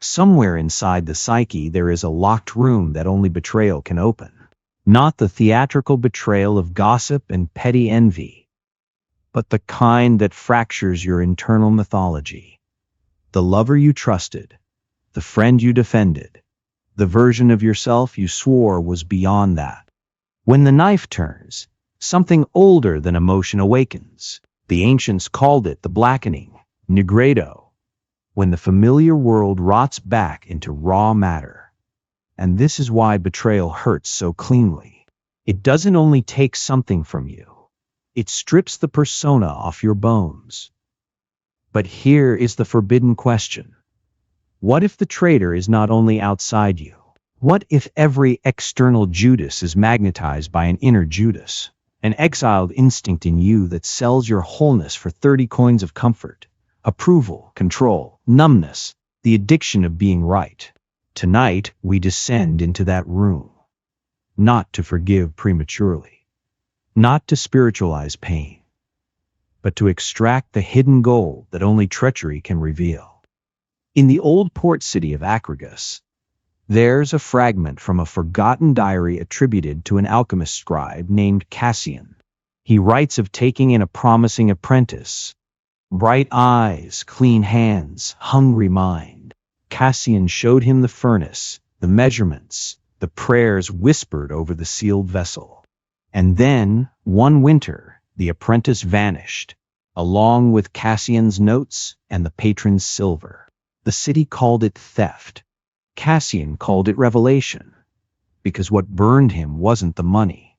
Somewhere inside the psyche there is a locked room that only betrayal can open. Not the theatrical betrayal of gossip and petty envy, but the kind that fractures your internal mythology. The lover you trusted, the friend you defended, the version of yourself you swore was beyond that. When the knife turns, something older than emotion awakens. The ancients called it the blackening, nigredo, when the familiar world rots back into raw matter. And this is why betrayal hurts so cleanly. It doesn't only take something from you, it strips the persona off your bones. But here is the forbidden question. What if the traitor is not only outside you? What if every external Judas is magnetized by an inner Judas? An exiled instinct in you that sells your wholeness for 30 coins of comfort, approval, control, numbness, the addiction of being right. Tonight, we descend into that room. Not to forgive prematurely, not to spiritualize pain, but to extract the hidden gold that only treachery can reveal. In the old port city of Acragus, there's a fragment from a forgotten diary attributed to an alchemist scribe named Cassian. He writes of taking in a promising apprentice. Bright eyes, clean hands, hungry mind. Cassian showed him the furnace, the measurements, the prayers whispered over the sealed vessel. And then, one winter, the apprentice vanished, along with Cassian's notes and the patron's silver. The city called it theft. Cassian called it revelation, because what burned him wasn't the money.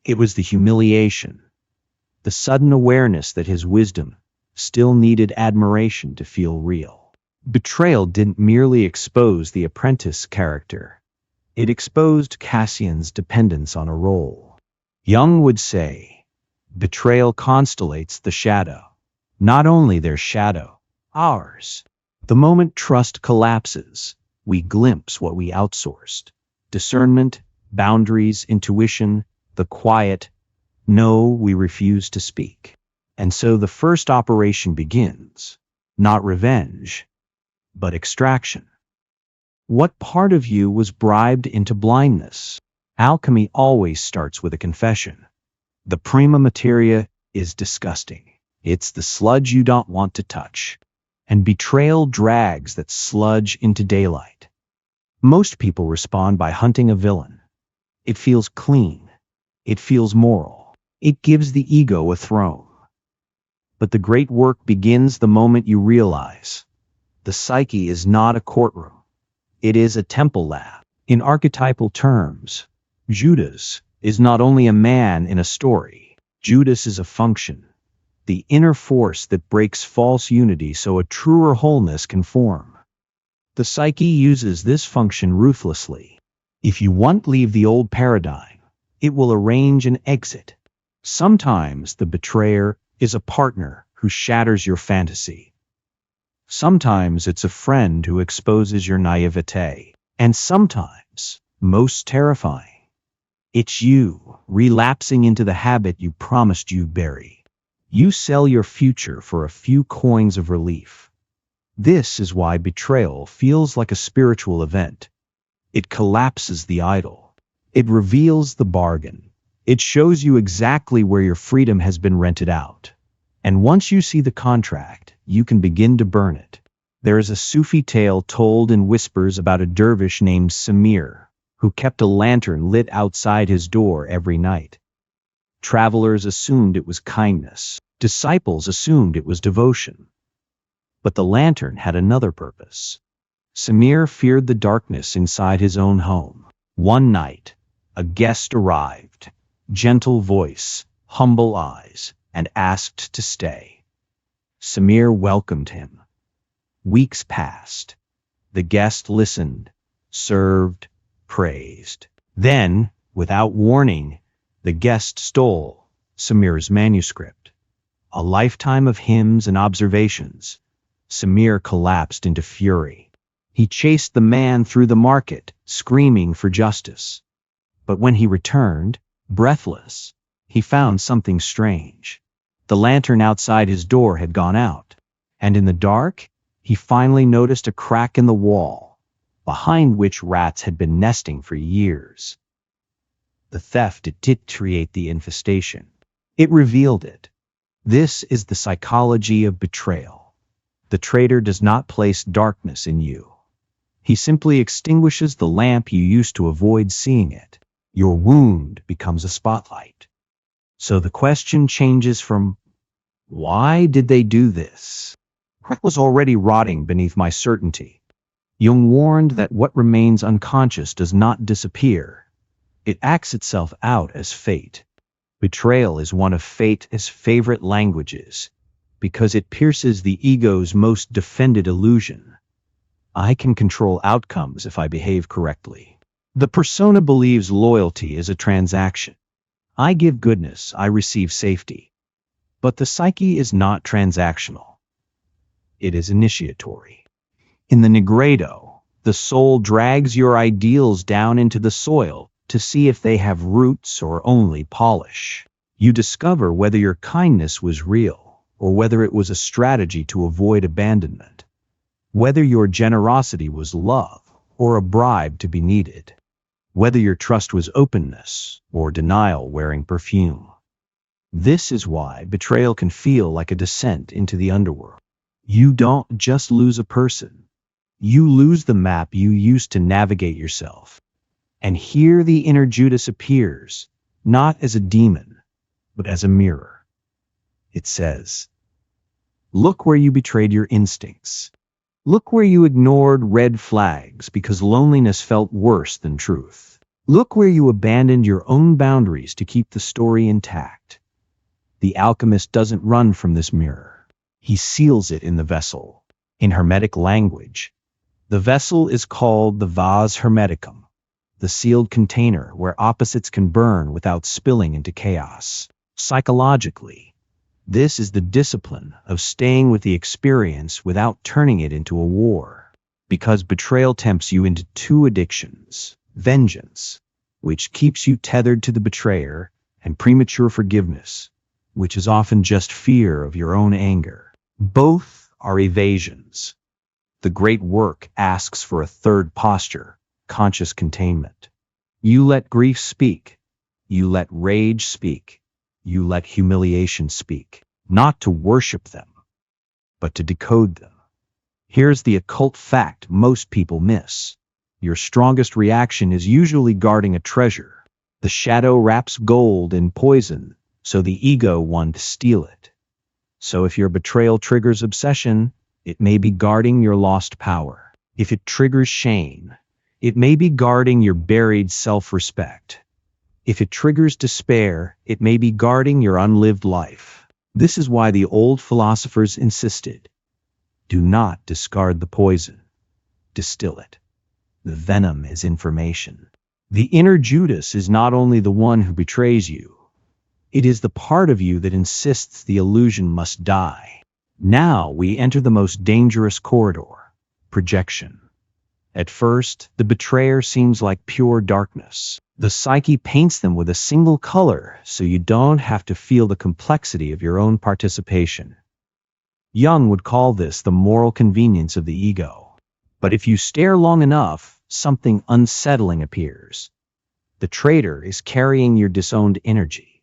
It was the humiliation, the sudden awareness that his wisdom still needed admiration to feel real. Betrayal didn't merely expose the apprentice character. It exposed Cassian's dependence on a role. Jung would say, betrayal constellates the shadow. Not only their shadow, ours. The moment trust collapses, we glimpse what we outsourced. Discernment, boundaries, intuition, the quiet, no, we refuse to speak. And so the first operation begins. Not revenge, but extraction. What part of you was bribed into blindness? Alchemy always starts with a confession. The prima materia is disgusting. It's the sludge you don't want to touch. And betrayal drags that sludge into daylight. Most people respond by hunting a villain. It feels clean. It feels moral. It gives the ego a throne. But the great work begins the moment you realize the psyche is not a courtroom. It is a temple lab. In archetypal terms, Judas is not only a man in a story. Judas is a function, the inner force that breaks false unity so a truer wholeness can form. The psyche uses this function ruthlessly. If you want to leave the old paradigm, it will arrange an exit. Sometimes the betrayer is a partner who shatters your fantasy. Sometimes it's a friend who exposes your naivete. And sometimes, most terrifying, it's you relapsing into the habit you promised you'd bury. You sell your future for a few coins of relief. This is why betrayal feels like a spiritual event. It collapses the idol. It reveals the bargain. It shows you exactly where your freedom has been rented out. And once you see the contract, you can begin to burn it. There is a Sufi tale told in whispers about a dervish named Samir, who kept a lantern lit outside his door every night. Travelers assumed it was kindness. Disciples assumed it was devotion. But the lantern had another purpose. Samir feared the darkness inside his own home. One night, a guest arrived, gentle voice, humble eyes, and asked to stay. Samir welcomed him. Weeks passed. The guest listened, served, praised. Then, without warning, the guest stole Samir's manuscript. A lifetime of hymns and observations. Samir collapsed into fury. He chased the man through the market, screaming for justice. But when he returned, breathless, he found something strange. The lantern outside his door had gone out, and in the dark, he finally noticed a crack in the wall, behind which rats had been nesting for years. The theft did create the infestation. It revealed it. This is the psychology of betrayal. The traitor does not place darkness in you. He simply extinguishes the lamp you used to avoid seeing it. Your wound becomes a spotlight. So the question changes from, why did they do this? What was already rotting beneath my certainty? Jung warned that what remains unconscious does not disappear. It acts itself out as fate. Betrayal is one of fate's favorite languages, because it pierces the ego's most defended illusion. I can control outcomes if I behave correctly. The persona believes loyalty is a transaction. I give goodness, I receive safety. But the psyche is not transactional. It is initiatory. In the Negredo, the soul drags your ideals down into the soil to see if they have roots or only polish. You discover whether your kindness was real or whether it was a strategy to avoid abandonment. Whether your generosity was love or a bribe to be needed. Whether your trust was openness or denial wearing perfume. This is why betrayal can feel like a descent into the underworld. You don't just lose a person. You lose the map you used to navigate yourself. And here the inner Judas appears, not as a demon, but as a mirror. It says, look where you betrayed your instincts. Look where you ignored red flags because loneliness felt worse than truth. Look where you abandoned your own boundaries to keep the story intact. The alchemist doesn't run from this mirror. He seals it in the vessel. In Hermetic language, the vessel is called the vase hermeticum, the sealed container where opposites can burn without spilling into chaos. Psychologically, this is the discipline of staying with the experience without turning it into a war. Because betrayal tempts you into two addictions: vengeance, which keeps you tethered to the betrayer, and premature forgiveness, which is often just fear of your own anger. Both are evasions. The great work asks for a third posture: conscious containment. You let grief speak. You let rage speak. You let humiliation speak. Not to worship them, but to decode them. Here's the occult fact most people miss. Your strongest reaction is usually guarding a treasure. The shadow wraps gold in poison, so the ego wants to steal it. So if your betrayal triggers obsession, it may be guarding your lost power. If it triggers shame, it may be guarding your buried self-respect. If it triggers despair, it may be guarding your unlived life. This is why the old philosophers insisted, do not discard the poison, distill it. The venom is information. The inner Judas is not only the one who betrays you, it is the part of you that insists the illusion must die. Now we enter the most dangerous corridor: projection. At first, the betrayer seems like pure darkness. The psyche paints them with a single color so you don't have to feel the complexity of your own participation. Jung would call this the moral convenience of the ego. But if you stare long enough, something unsettling appears. The traitor is carrying your disowned energy,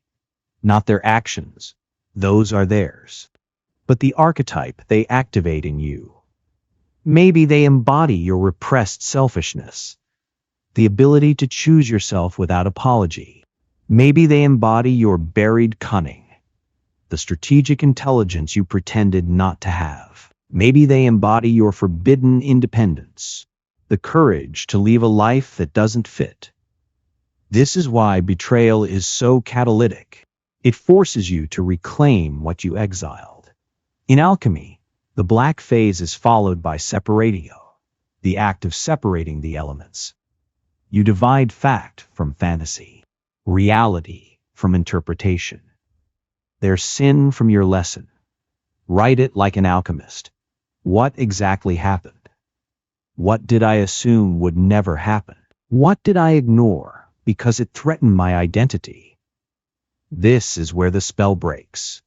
not their actions. Those are theirs. But the archetype they activate in you. Maybe they embody your repressed selfishness, the ability to choose yourself without apology. Maybe they embody your buried cunning, the strategic intelligence you pretended not to have. Maybe they embody your forbidden independence, the courage to leave a life that doesn't fit. This is why betrayal is so catalytic. It forces you to reclaim what you exiled. In alchemy, the black phase is followed by separatio, the act of separating the elements. You divide fact from fantasy, reality from interpretation. There's sin from your lesson. Write it like an alchemist. What exactly happened? What did I assume would never happen? What did I ignore because it threatened my identity? This is where the spell breaks.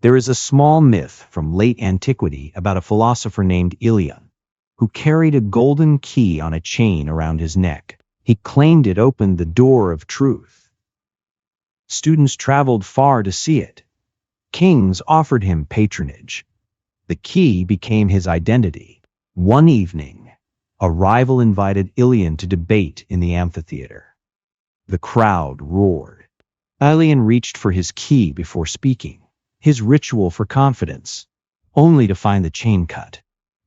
There is a small myth from late antiquity about a philosopher named Ilion. who carried a golden key on a chain around his neck. He claimed it opened the door of truth. Students traveled far to see it. Kings offered him patronage. The key became his identity. One evening, a rival invited Ilian to debate in the amphitheater. The crowd roared. Ilian reached for his key before speaking, his ritual for confidence, only to find the chain cut.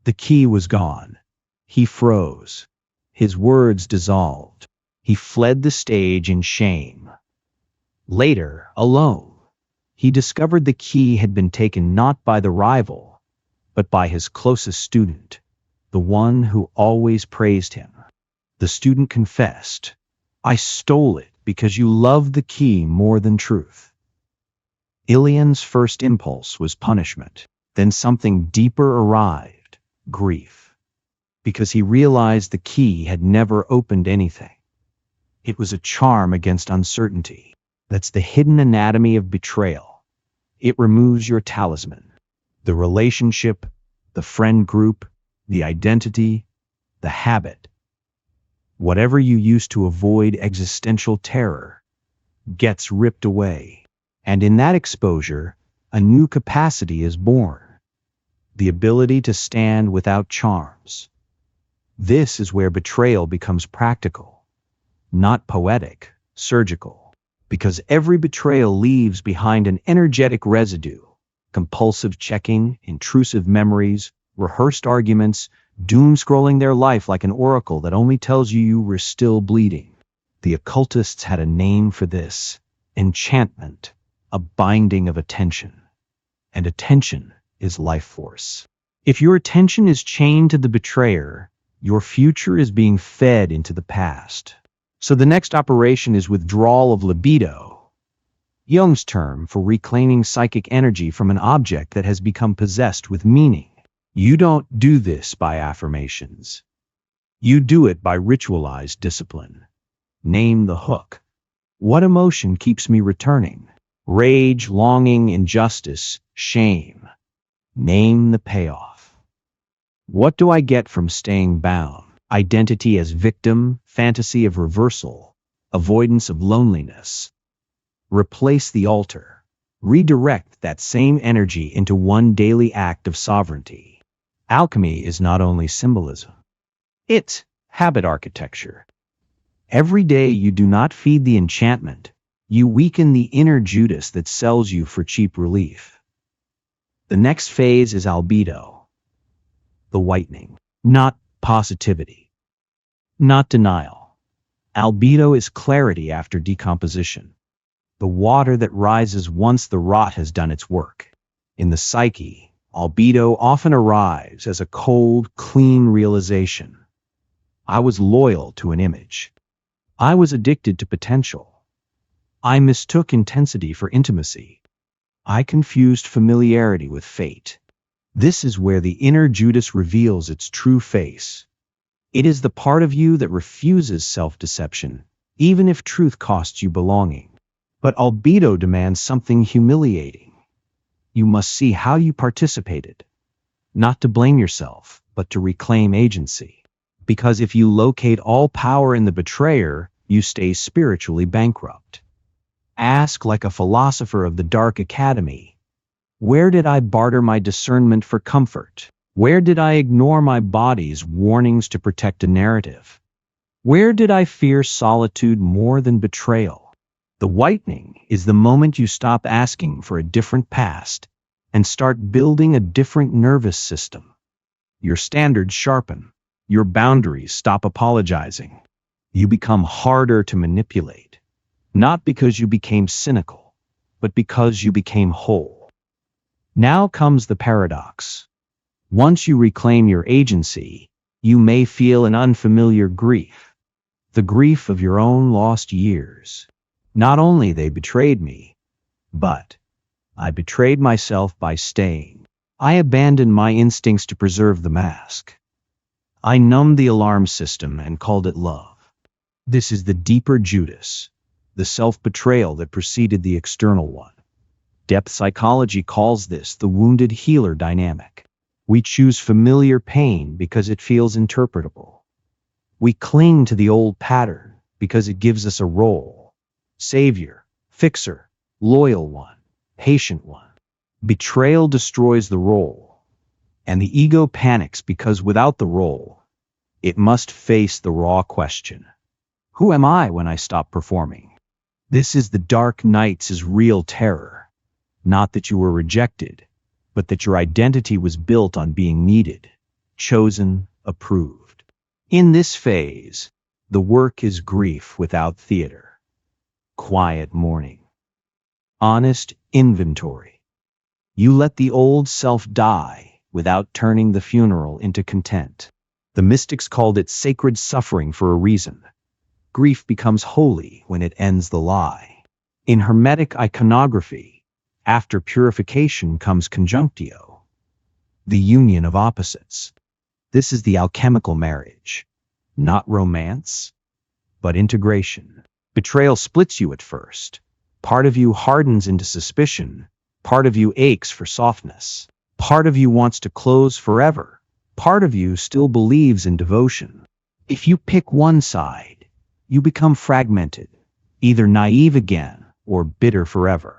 The key was gone. He froze. His words dissolved. He fled the stage in shame. Later, alone, he discovered the key had been taken not by the rival, but by his closest student, the one who always praised him. The student confessed, "I stole it because you loved the key more than truth." Ilian's first impulse was punishment. Then something deeper arrived, grief, because he realized the key had never opened anything. It was a charm against uncertainty. That's the hidden anatomy of betrayal. It removes your talisman, the relationship, the friend group, the identity, the habit. Whatever you used to avoid existential terror gets ripped away. And in that exposure, a new capacity is born. The ability to stand without charms. This is where betrayal becomes practical, not poetic, surgical. Because every betrayal leaves behind an energetic residue, compulsive checking, intrusive memories, rehearsed arguments, doom-scrolling their life like an oracle that only tells you were still bleeding. The occultists had a name for this: enchantment, a binding of attention. And attention is life force. If your attention is chained to the betrayer, your future is being fed into the past. So the next operation is withdrawal of libido, Jung's term for reclaiming psychic energy from an object that has become possessed with meaning. You don't do this by affirmations. You do it by ritualized discipline. Name the hook. What emotion keeps me returning? Rage, longing, injustice, shame. Name the payoff. What do I get from staying bound? Identity as victim, fantasy of reversal, avoidance of loneliness. Replace the altar. Redirect that same energy into one daily act of sovereignty. Alchemy is not only symbolism. It's habit architecture. Every day you do not feed the enchantment, you weaken the inner Judas that sells you for cheap relief. The next phase is albedo, the whitening, not positivity, not denial. Albedo is clarity after decomposition, the water that rises once the rot has done its work. In the psyche, albedo often arrives as a cold, clean realization. I was loyal to an image. I was addicted to potential. I mistook intensity for intimacy. I confused familiarity with fate. This is where the inner Judas reveals its true face. It is the part of you that refuses self-deception, even if truth costs you belonging. But albedo demands something humiliating. You must see how you participated, not to blame yourself, but to reclaim agency. Because if you locate all power in the betrayer, you stay spiritually bankrupt. Ask like a philosopher of the Dark Academy, where did I barter my discernment for comfort? Where did I ignore my body's warnings to protect a narrative? Where did I fear solitude more than betrayal? The whitening is the moment you stop asking for a different past and start building a different nervous system. Your standards sharpen. Your boundaries stop apologizing. You become harder to manipulate, not because you became cynical, but because you became whole. Now comes the paradox. Once you reclaim your agency, you may feel an unfamiliar grief, the grief of your own lost years. Not only they betrayed me, but I betrayed myself by staying. I abandoned my instincts to preserve the mask. I numbed the alarm system and called it love. This is the deeper Judas, the self-betrayal that preceded the external one. Depth psychology calls this the wounded healer dynamic. We choose familiar pain because it feels interpretable. We cling to the old pattern because it gives us a role: savior, fixer, loyal one, patient one. Betrayal destroys the role, and the ego panics because without the role, it must face the raw question: who am I when I stop performing? This is the dark night's real terror. Not that you were rejected, but that your identity was built on being needed, chosen, approved. In this phase, the work is grief without theater, quiet mourning, honest inventory. You let the old self die without turning the funeral into content. The mystics called it sacred suffering for a reason. Grief becomes holy when it ends the lie. In Hermetic iconography, after purification comes conjunctio, the union of opposites. This is the alchemical marriage, not romance, but integration. Betrayal splits you at first. Part of you hardens into suspicion. Part of you aches for softness. Part of you wants to close forever. Part of you still believes in devotion. If you pick one side, you become fragmented, either naive again or bitter forever.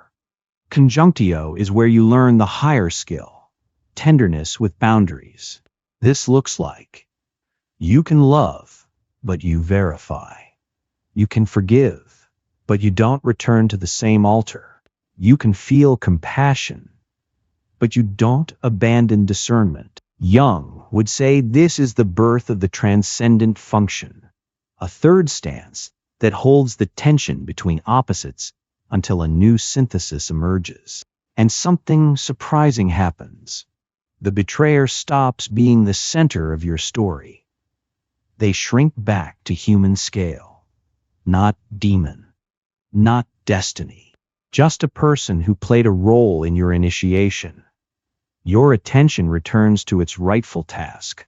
Conjunctio is where you learn the higher skill, tenderness with boundaries. This looks like you can love, but you verify. You can forgive, but you don't return to the same altar. You can feel compassion, but you don't abandon discernment. Jung would say this is the birth of the transcendent function, a third stance that holds the tension between opposites until a new synthesis emerges. And something surprising happens. The betrayer stops being the center of your story. They shrink back to human scale. Not demon, not destiny. Just a person who played a role in your initiation. Your attention returns to its rightful task: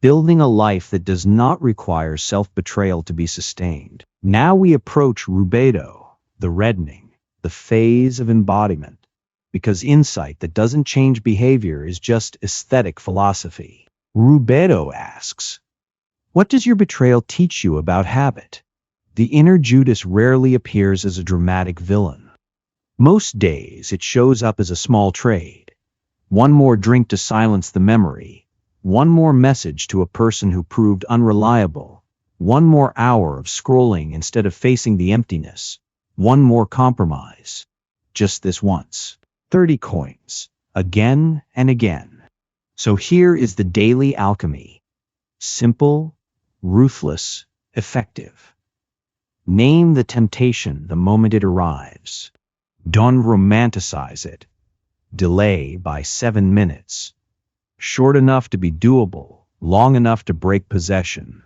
building a life that does not require self-betrayal to be sustained. Now we approach rubedo, the reddening, the phase of embodiment, because insight that doesn't change behavior is just aesthetic philosophy. Rubedo asks, what does your betrayal teach you about habit? The inner Judas rarely appears as a dramatic villain. Most days it shows up as a small trade. One more drink to silence the memory. One more message to a person who proved unreliable. One more hour of scrolling instead of facing the emptiness. One more compromise. Just this once. 30 coins. Again and again. So here is the daily alchemy. Simple, ruthless, effective. Name the temptation the moment it arrives. Don't romanticize it. Delay by 7 minutes. Short enough to be doable, long enough to break possession.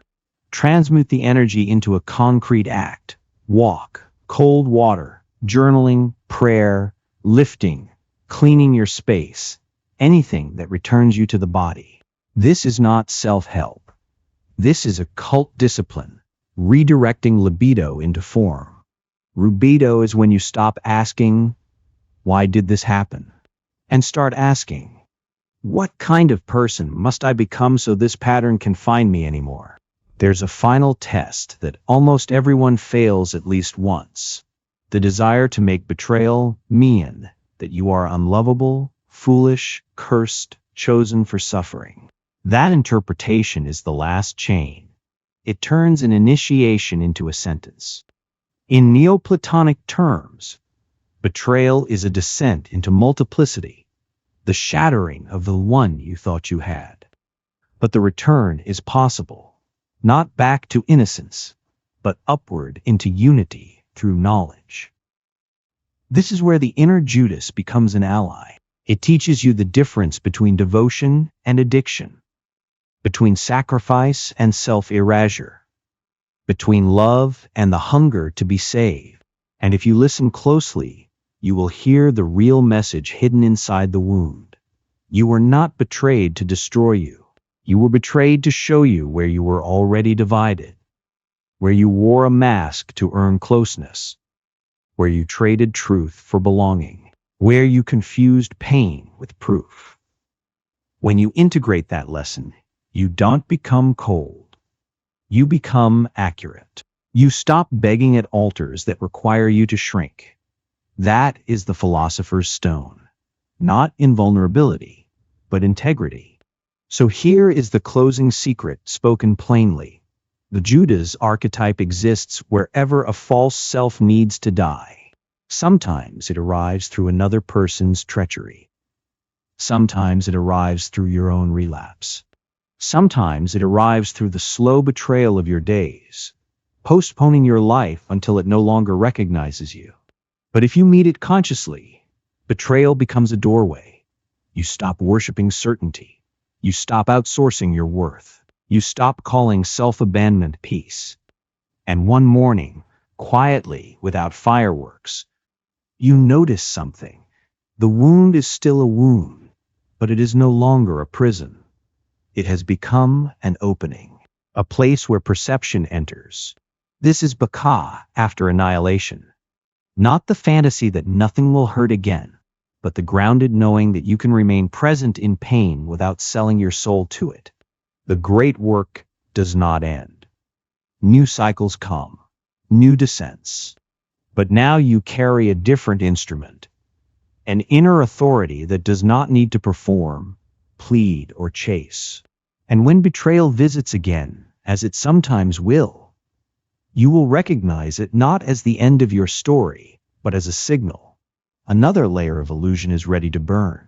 Transmute the energy into a concrete act. Walk, cold water, journaling, prayer, lifting, cleaning your space, anything that returns you to the body. This is not self-help. This is a cult discipline, redirecting libido into form. Rubedo is when you stop asking, why did this happen? And start asking, what kind of person must I become so this pattern can find me anymore? There's a final test that almost everyone fails at least once. The desire to make betrayal mean that you are unlovable, foolish, cursed, chosen for suffering. That interpretation is the last chain. It turns an initiation into a sentence. In Neoplatonic terms, betrayal is a descent into multiplicity, the shattering of the one you thought you had. But the return is possible, not back to innocence, but upward into unity through knowledge. This is where the inner Judas becomes an ally. It teaches you the difference between devotion and addiction, between sacrifice and self-erasure, between love and the hunger to be saved. And if you listen closely, you will hear the real message hidden inside the wound. You were not betrayed to destroy you. You were betrayed to show you where you were already divided, where you wore a mask to earn closeness, where you traded truth for belonging, where you confused pain with proof. When you integrate that lesson, you don't become cold. You become accurate. You stop begging at altars that require you to shrink. That is the philosopher's stone. Not invulnerability, but integrity. So here is the closing secret spoken plainly. The Judas archetype exists wherever a false self needs to die. Sometimes it arrives through another person's treachery. Sometimes it arrives through your own relapse. Sometimes it arrives through the slow betrayal of your days, postponing your life until it no longer recognizes you. But if you meet it consciously, betrayal becomes a doorway. You stop worshiping certainty. You stop outsourcing your worth. You stop calling self-abandonment peace. And one morning, quietly, without fireworks, you notice something. The wound is still a wound, but it is no longer a prison. It has become an opening, a place where perception enters. This is Baka after annihilation. Not the fantasy that nothing will hurt again, but the grounded knowing that you can remain present in pain without selling your soul to it. The great work does not end. New cycles come, new descents. But now you carry a different instrument, an inner authority that does not need to perform, plead, or chase. And when betrayal visits again, as it sometimes will, you will recognize it not as the end of your story, but as a signal. Another layer of illusion is ready to burn.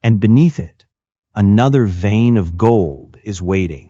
And beneath it, another vein of gold is waiting.